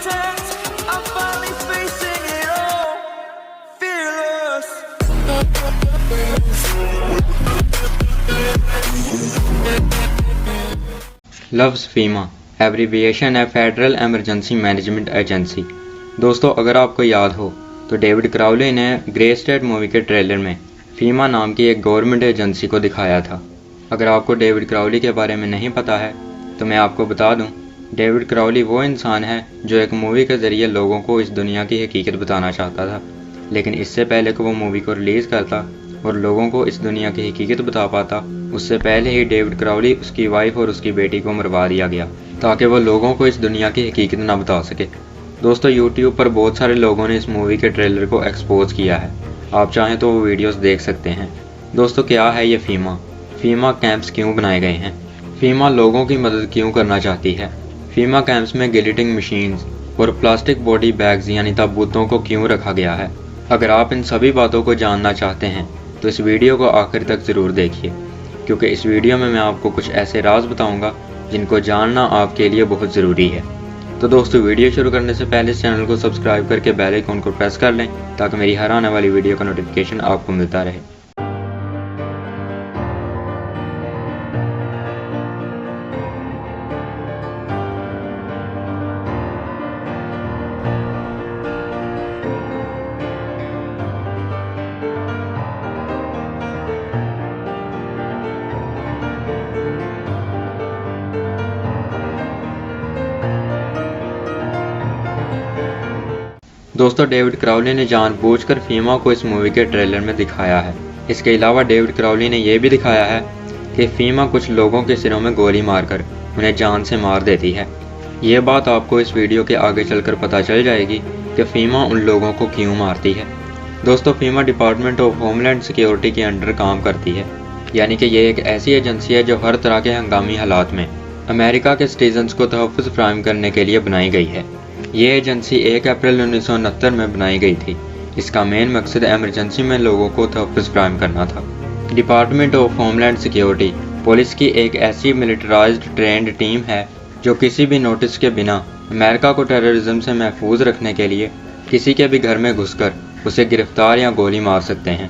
pretend. I'm finally facing it all, fearless. लफ्ज़ फीमा abbreviation है federal emergency management agency. दोस्तों, अगर आपको याद हो तो डेविड क्राउली ने ग्रे स्टेट मूवी के ट्रेलर में फीमा नाम की एक गवर्नमेंट एजेंसी को दिखाया था। अगर आपको डेविड क्राउली के बारे में नहीं पता है तो मैं आपको बता दूं, डेविड क्राउली वो इंसान है जो एक मूवी के ज़रिए लोगों को इस दुनिया की हकीकत बताना चाहता था, लेकिन इससे पहले कि वो मूवी को रिलीज़ करता और लोगों को इस दुनिया की हकीकत बता पाता, उससे पहले ही डेविड क्राउली, उसकी वाइफ और उसकी बेटी को मरवा दिया गया ताकि वो लोगों को इस दुनिया की हकीकत ना बता सके। दोस्तों, यूट्यूब पर बहुत सारे लोगों ने इस मूवी के ट्रेलर को एक्सपोज किया है। आप चाहें तो वो वीडियोस देख सकते हैं। दोस्तों, क्या है ये फीमा? फीमा कैंप्स क्यों बनाए गए हैं? फीमा लोगों की मदद क्यों करना चाहती है? फीमा कैंप्स में गिलिटिंग मशीन्स और प्लास्टिक बॉडी बैग्स यानी ताबूतों को क्यों रखा गया है? अगर आप इन सभी बातों को जानना चाहते हैं तो इस वीडियो को आखिर तक ज़रूर देखिए, क्योंकि इस वीडियो में मैं आपको कुछ ऐसे राज बताऊंगा जिनको जानना आपके लिए बहुत ज़रूरी है। तो दोस्तों, वीडियो शुरू करने से पहले इस चैनल को सब्सक्राइब करके बेल आइकन को प्रेस कर लें ताकि मेरी हर आने वाली वीडियो का नोटिफिकेशन आपको मिलता रहे। दोस्तों, डेविड क्राउली ने जानबूझकर फीमा को इस मूवी के ट्रेलर में दिखाया है। इसके अलावा डेविड क्राउली ने यह भी दिखाया है कि फीमा कुछ लोगों के सिरों में गोली मारकर उन्हें जान से मार देती है। ये बात आपको इस वीडियो के आगे चलकर पता चल जाएगी कि फीमा उन लोगों को क्यों मारती है। दोस्तों, फीमा डिपार्टमेंट ऑफ होमलैंड सिक्योरिटी के अंडर काम करती है, यानी कि ये एक ऐसी एजेंसी है जो हर तरह के हंगामी हालात में अमेरिका के सिटीजन्स को तहफ़्फ़ुज़ फराहम करने के लिए बनाई गई है। ये एजेंसी 1 अप्रैल 1969 में बनाई गई थी। इसका मेन मकसद इमरजेंसी में लोगों को तहफ़्फ़ुज़ फराहम करना था। Department of homeland security police की एक ऐसी मिलिटराइज्ड ट्रेंड टीम है जो किसी भी नोटिस के बिना अमेरिका को टेररिज्म से महफूज रखने के लिए किसी के भी घर में घुसकर उसे गिरफ्तार या गोली मार सकते हैं।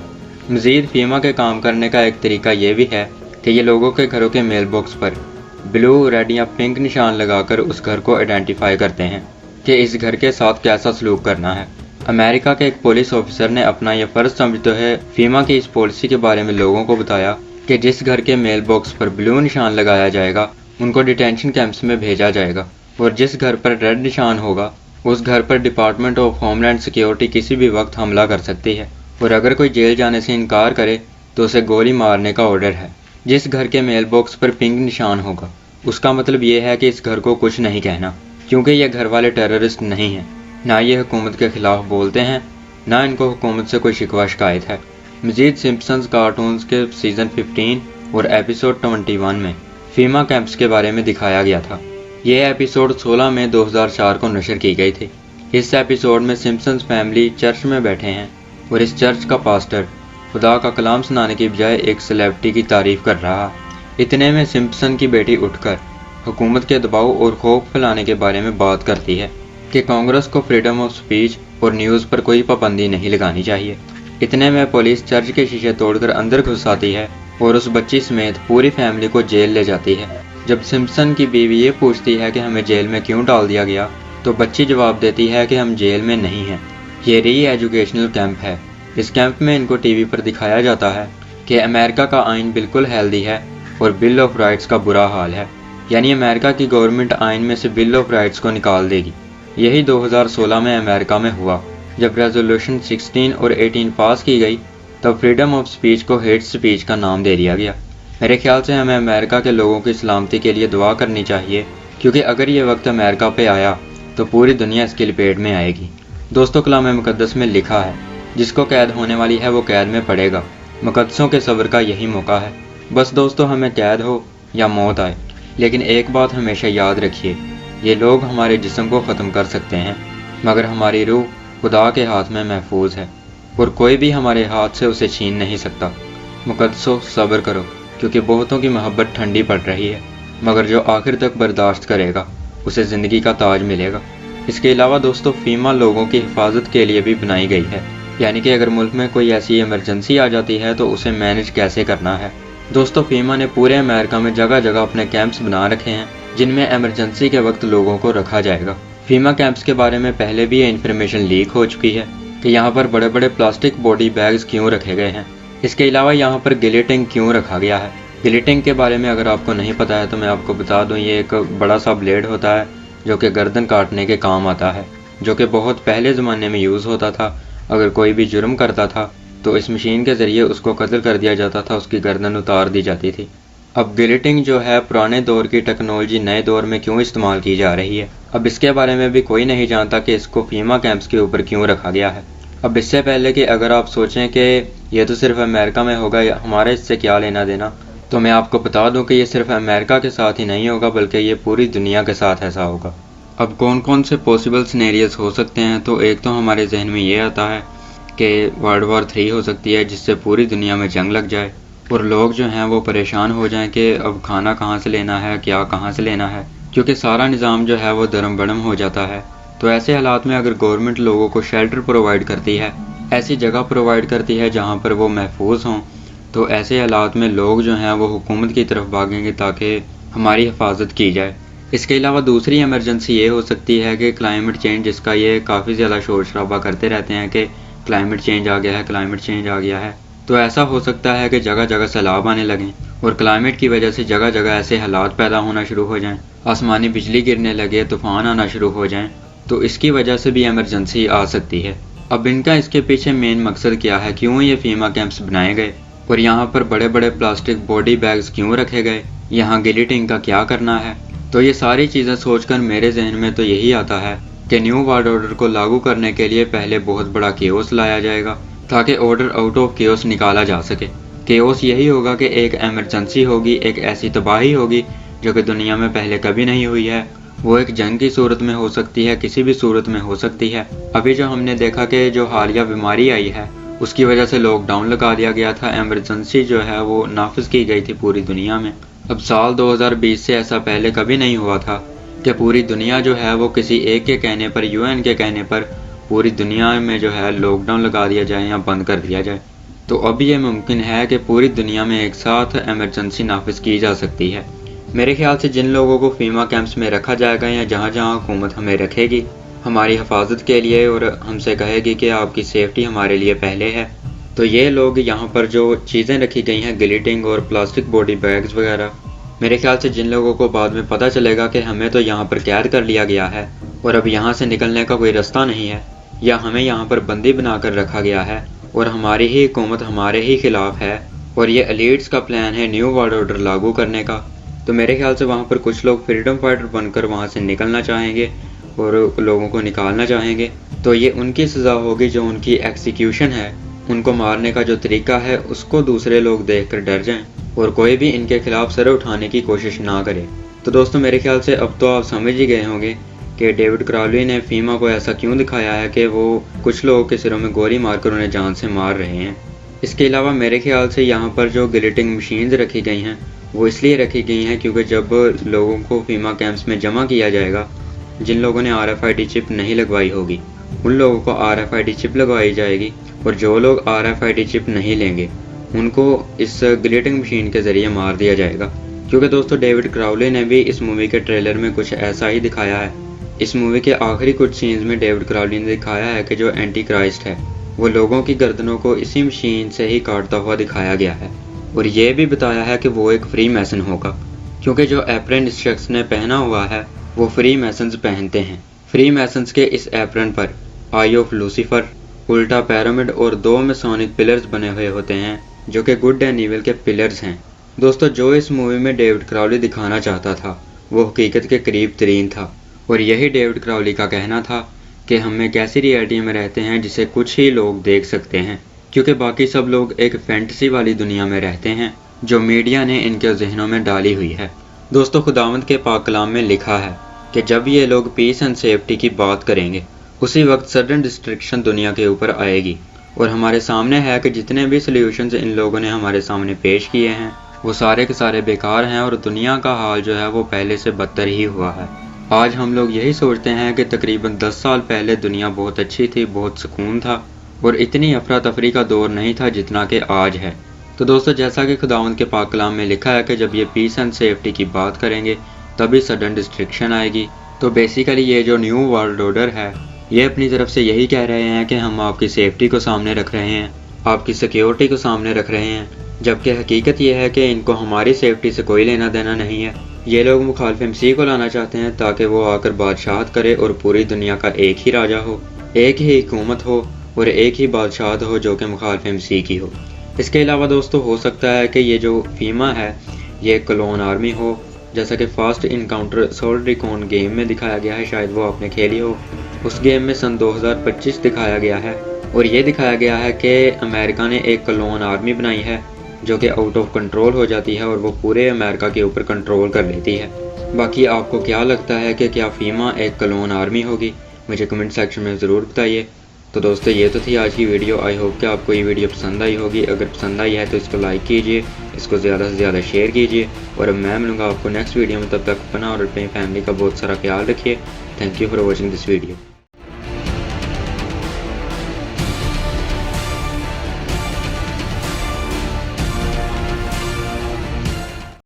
मज़ीद, फीमा के काम करने का एक तरीका ये भी है कि ये लोगों के घरों के मेल बॉक्स पर ब्लू, रेड या पिंक निशान लगाकर उस घर को आइडेंटिफाई करते हैं कि इस घर के साथ कैसा सलूक करना है। अमेरिका के एक पुलिस ऑफिसर ने अपना यह फ़र्ज समझते हुए फीमा की इस पॉलिसी के बारे में लोगों को बताया कि जिस घर के मेल बॉक्स पर ब्लू निशान लगाया जाएगा उनको डिटेंशन कैंप्स में भेजा जाएगा, और जिस घर पर रेड निशान होगा उस घर पर डिपार्टमेंट ऑफ होमलैंड सिक्योरिटी किसी भी वक्त हमला कर सकती है, और अगर कोई जेल जाने से इनकार करे तो उसे गोली मारने का ऑर्डर है। जिस घर के मेल बॉक्स पर पिंक निशान होगा उसका मतलब ये है कि इस घर को कुछ नहीं कहना, क्योंकि ये घर वाले टेररिस्ट नहीं हैं, ना ये हुकूमत के ख़िलाफ़ बोलते हैं, ना इनको हुकूमत से कोई शिकवा शिकायत है। मज़ीद, सिम्पसन्स कार्टून्स के सीज़न 15 और एपिसोड 21 में फीमा कैंप्स के बारे में दिखाया गया था। ये एपिसोड 16 मई 2004 को नशर की गई थी। इस एपिसोड में सिम्पसन्स फैमिली चर्च में बैठे हैं और इस चर्च का पास्टर खुदा का कलाम सुनाने की बजाय एक सेलिब्रिटी की तारीफ़ कर रहा। इतने में सिम्पसन की बेटी उठकर हुकूमत के दबाव और खौफ फैलाने के बारे में बात करती है कि कांग्रेस को फ्रीडम ऑफ स्पीच और न्यूज़ पर कोई पाबंदी नहीं लगानी चाहिए। इतने में पुलिस चर्च के शीशे तोड़कर अंदर घुस आती है और उस बच्ची समेत पूरी फैमिली को जेल ले जाती है। जब सिम्पसन की बीवी ये पूछती है कि हमें जेल में क्यों डाल दिया गया, तो बच्ची जवाब देती है कि हम जेल में नहीं हैं, ये री एजुकेशनल कैंप है। इस कैंप में इनको टीवी पर दिखाया जाता है कि अमेरिका का आइन बिल्कुल हेल्दी है और बिल ऑफ राइट्स का बुरा हाल है, यानी अमेरिका की गवर्नमेंट आइन में से बिल ऑफ राइट्स को निकाल देगी। यही 2016 में अमेरिका में हुआ, जब रेजोल्यूशन 16 और 18 पास की गई, तब फ्रीडम ऑफ स्पीच को हेट स्पीच का नाम दे दिया गया। मेरे ख्याल से हमें अमेरिका के लोगों की सलामती के लिए दुआ करनी चाहिए, क्योंकि अगर ये वक्त अमेरिका पे आया तो पूरी दुनिया इसकी लपेट में आएगी। दोस्तों, कलाम मुक़द्दस में लिखा है, जिसको कैद होने वाली है वो कैद में पड़ेगा। मुक़द्दसों के सब्र का यही मौका है। बस दोस्तों, हमें कैद हो या मौत आए, लेकिन एक बात हमेशा याद रखिए, ये लोग हमारे जिस्म को ख़त्म कर सकते हैं, मगर हमारी रूह खुदा के हाथ में महफूज है और कोई भी हमारे हाथ से उसे छीन नहीं सकता। मुक़द्दसों, सब्र करो, क्योंकि बहुतों की मोहब्बत ठंडी पड़ रही है, मगर जो आखिर तक बर्दाश्त करेगा उसे ज़िंदगी का ताज मिलेगा। इसके अलावा दोस्तों फीमा लोगों की हिफाजत के लिए भी बनाई गई है, यानी कि अगर मुल्क में कोई ऐसी इमरजेंसी आ जाती है तो उसे मैनेज कैसे करना है। दोस्तों फीमा ने पूरे अमेरिका में जगह जगह अपने कैंप्स बना रखे हैं जिनमें इमरजेंसी के वक्त लोगों को रखा जाएगा। फीमा कैंप्स के बारे में पहले भी ये इन्फॉर्मेशन लीक हो चुकी है कि यहाँ पर बड़े बड़े प्लास्टिक बॉडी बैग्स क्यों रखे गए हैं। इसके अलावा यहाँ पर गिलेटिंग क्यों रखा गया है। गिलेटिंग के बारे में अगर आपको नहीं पता है तो मैं आपको बता दूँ, ये एक बड़ा सा ब्लेड होता है जो कि गर्दन काटने के काम आता है, जो कि बहुत पहले ज़माने में यूज़ होता था। अगर कोई भी जुर्म करता था तो इस मशीन के ज़रिए उसको कत्ल कर दिया जाता था, उसकी गर्दन उतार दी जाती थी। अब गिलेटिंग जो है पुराने दौर की टेक्नोलॉजी नए दौर में क्यों इस्तेमाल की जा रही है, अब इसके बारे में भी कोई नहीं जानता कि इसको फीमा कैंप्स के ऊपर क्यों रखा गया है। अब इससे पहले कि अगर आप सोचें कि यह तो सिर्फ अमेरिका में होगा या हमारे इससे क्या लेना देना, तो मैं आपको बता दूं कि ये सिर्फ अमेरिका के साथ ही नहीं होगा बल्कि ये पूरी दुनिया के साथ ऐसा होगा। अब कौन कौन से पॉसिबल सिनेरियोस हो सकते हैं, तो एक तो हमारे जहन में ये आता है कि वर्ल्ड वॉर 3 हो सकती है जिससे पूरी दुनिया में जंग लग जाए और लोग जो हैं वो परेशान हो जाएं कि अब खाना कहाँ से लेना है, क्या कहाँ से लेना है, क्योंकि सारा निज़ाम जो है वो दरम बरम हो जाता है। तो ऐसे हालात में अगर गवर्नमेंट लोगों को शेल्टर प्रोवाइड करती है, ऐसी जगह प्रोवाइड करती है जहाँ पर वो महफूज हों, तो ऐसे हालात में लोग जो हैं वो हुकूमत की तरफ भागेंगे ताकि हमारी हिफाजत की जाए। इसके अलावा दूसरी इमरजेंसी ये हो सकती है कि क्लाइमेट चेंज, जिसका ये काफ़ी ज़्यादा शोर शराबा करते रहते हैं कि क्लाइमेट चेंज आ गया है, क्लाइमेट चेंज आ गया है। तो ऐसा हो सकता है कि जगह जगह सैलाब आने लगें और क्लाइमेट की वजह से जगह जगह ऐसे हालात पैदा होना शुरू हो जाएं, आसमानी बिजली गिरने लगे, तूफान आना शुरू हो जाएं, तो इसकी वजह से भी इमरजेंसी आ सकती है। अब इनका इसके पीछे मेन मकसद क्या है, क्यों ये फीमा कैंप्स बनाए गए और यहाँ पर बड़े बड़े प्लास्टिक बॉडी बैग्स क्यों रखे गए, यहाँ गिलेटिंग का क्या करना है। तो ये सारी चीज़ें सोचकर मेरे जहन में तो यही आता है कि न्यू वर्ल्ड ऑर्डर को लागू करने के लिए पहले बहुत बड़ा केओस लाया जाएगा ताकि ऑर्डर आउट ऑफ केओस निकाला जा सके। केओस यही होगा कि एक इमरजेंसी होगी, एक ऐसी तबाही होगी जो कि दुनिया में पहले कभी नहीं हुई है। वो एक जंग की सूरत में हो सकती है, किसी भी सूरत में हो सकती है। अभी जो हमने देखा कि जो हालिया बीमारी आई है उसकी वजह से लॉकडाउन लगा दिया गया था, इमरजेंसी जो है वो नाफिज की गई थी पूरी दुनिया में। अब साल 2020 से ऐसा पहले कभी नहीं हुआ था कि पूरी दुनिया जो है वो किसी एक के कहने पर, यूएन के कहने पर पूरी दुनिया में जो है लॉकडाउन लगा दिया जाए या बंद कर दिया जाए। तो अब ये मुमकिन है कि पूरी दुनिया में एक साथ इमरजेंसी नाफिज की जा सकती है। मेरे ख्याल से जिन लोगों को फीमा कैंप्स में रखा जाएगा या जहाँ जहाँ हुकूमत हमें रखेगी हमारी हिफाजत के लिए और हमसे कहेगी कि आपकी सेफ्टी हमारे लिए पहले है, तो ये लोग यहाँ पर जो चीज़ें रखी गई हैं, गिलेटिंग और प्लास्टिक बॉडी बैग्स वगैरह, मेरे ख्याल से जिन लोगों को बाद में पता चलेगा कि हमें तो यहाँ पर कैद कर लिया गया है और अब यहाँ से निकलने का कोई रास्ता नहीं है, या हमें यहाँ पर बंदी बनाकर रखा गया है और हमारी ही हुकूमत हमारे ही खिलाफ है और ये एलीट्स का प्लान है न्यू वर्ल्ड ऑर्डर लागू करने का, तो मेरे ख्याल से वहाँ पर कुछ लोग फ्रीडम फाइटर बनकर वहाँ से निकलना चाहेंगे और लोगों को निकालना चाहेंगे। तो ये उनकी सज़ा होगी जो उनकी एग्जीक्यूशन है, उनको मारने का जो तरीका है उसको दूसरे लोग देखकर डर जाएं और कोई भी इनके खिलाफ सर उठाने की कोशिश ना करे। तो दोस्तों मेरे ख्याल से अब तो आप समझ ही गए होंगे कि डेविड क्राउली ने फीमा को ऐसा क्यों दिखाया है कि वो कुछ लोगों के सिरों में गोली मारकर उन्हें जान से मार रहे हैं। इसके अलावा मेरे ख्याल से यहाँ पर जो गिलेटिंग मशीन्स रखी गई हैं वो इसलिए रखी गई हैं क्योंकि जब लोगों को फीमा कैंप्स में जमा किया जाएगा, जिन लोगों ने RFID चिप नहीं लगवाई होगी उन लोगों को RFID चिप लगवाई जाएगी और जो लोग RFID चिप नहीं लेंगे उनको इस गिलेटिंग मशीन के ज़रिए मार दिया जाएगा। क्योंकि दोस्तों डेविड क्राउली ने भी इस मूवी के ट्रेलर में कुछ ऐसा ही दिखाया है। इस मूवी के आखिरी कुछ सीन्स में डेविड क्राउली ने दिखाया है कि जो एंटी क्राइस्ट है वो लोगों की गर्दनों को इसी मशीन से ही काटता हुआ दिखाया गया है और ये भी बताया है कि वो एक फ्री मैसन होगा, क्योंकि जो एप्रन इस शख्स ने पहना हुआ है वो फ्री मैसन्स पहनते हैं। फ्री मैसन्स के इस एप्रन पर आई ऑफ लूसीफर, उल्टा पिरामिड और 2 मेसोनिक पिलर्स बने हुए होते हैं जो कि गुड एंड ईविल के पिलर्स हैं। दोस्तों जो इस मूवी में डेविड क्राउली दिखाना चाहता था वो हकीकत के करीब तरीन था और यही डेविड क्राउली का कहना था कि हम एक ऐसी रियलिटी में रहते हैं जिसे कुछ ही लोग देख सकते हैं, क्योंकि बाकी सब लोग एक फैंटेसी वाली दुनिया में रहते हैं जो मीडिया ने इनके जहनों में डाली हुई है। दोस्तों खुदावंद के पाक कलाम में लिखा है कि जब ये लोग पीस एंड सेफ्टी की बात करेंगे उसी वक्त सडन डिस्ट्रक्शन दुनिया के ऊपर आएगी और हमारे सामने है कि जितने भी सोल्यूशंस इन लोगों ने हमारे सामने पेश किए हैं वो सारे के सारे बेकार हैं और दुनिया का हाल जो है वो पहले से बदतर ही हुआ है। आज हम लोग यही सोचते हैं कि तकरीबन 10 साल पहले दुनिया बहुत अच्छी थी, बहुत सुकून था और इतनी अफरा तफरी का दौर नहीं था जितना कि आज है। तो दोस्तों, जैसा कि खुदावंद के पाक कलाम में लिखा है कि जब ये पीस एंड सेफ्टी की बात करेंगे तभी सडन डिस्ट्रक्शन आएगी। तो बेसिकली ये जो न्यू वर्ल्ड ऑर्डर है ये अपनी तरफ से यही कह रहे हैं कि हम आपकी सेफ्टी को सामने रख रहे हैं, आपकी सिक्योरिटी को सामने रख रहे हैं, जबकि हकीकत यह है कि इनको हमारी सेफ्टी से कोई लेना देना नहीं है। ये लोग मुखालिफ मसीह को लाना चाहते हैं ताकि वो आकर बादशाहत करे और पूरी दुनिया का एक ही राजा हो, एक ही हुकूमत हो और एक ही बादशाहत हो जो कि मुखालिफ मसीह की हो। इसके अलावा दोस्तों, हो सकता है कि ये जो फीमा है ये क्लोन आर्मी हो, जैसा कि fast encounter sold recon game में दिखाया गया है, शायद वो आपने खेली हो। उस गेम में सन 2025 दिखाया गया है और ये दिखाया गया है कि अमेरिका ने एक क्लोन आर्मी बनाई है जो कि आउट ऑफ कंट्रोल हो जाती है और वो पूरे अमेरिका के ऊपर कंट्रोल कर लेती है। बाकी आपको क्या लगता है कि क्या फीमा एक क्लोन आर्मी होगी? मुझे कमेंट सेक्शन में ज़रूर बताइए। तो दोस्तों, ये तो थी आज की वीडियो। आई होप कि आपको ये वीडियो पसंद आई होगी। अगर पसंद आई है तो इसको लाइक कीजिए, इसको ज़्यादा से ज़्यादा शेयर कीजिए और अब मैं मिलूँगा आपको नेक्स्ट वीडियो में। तब तक अपना और अपनी फैमिली का बहुत सारा ख्याल रखिए। Thank you for watching this video.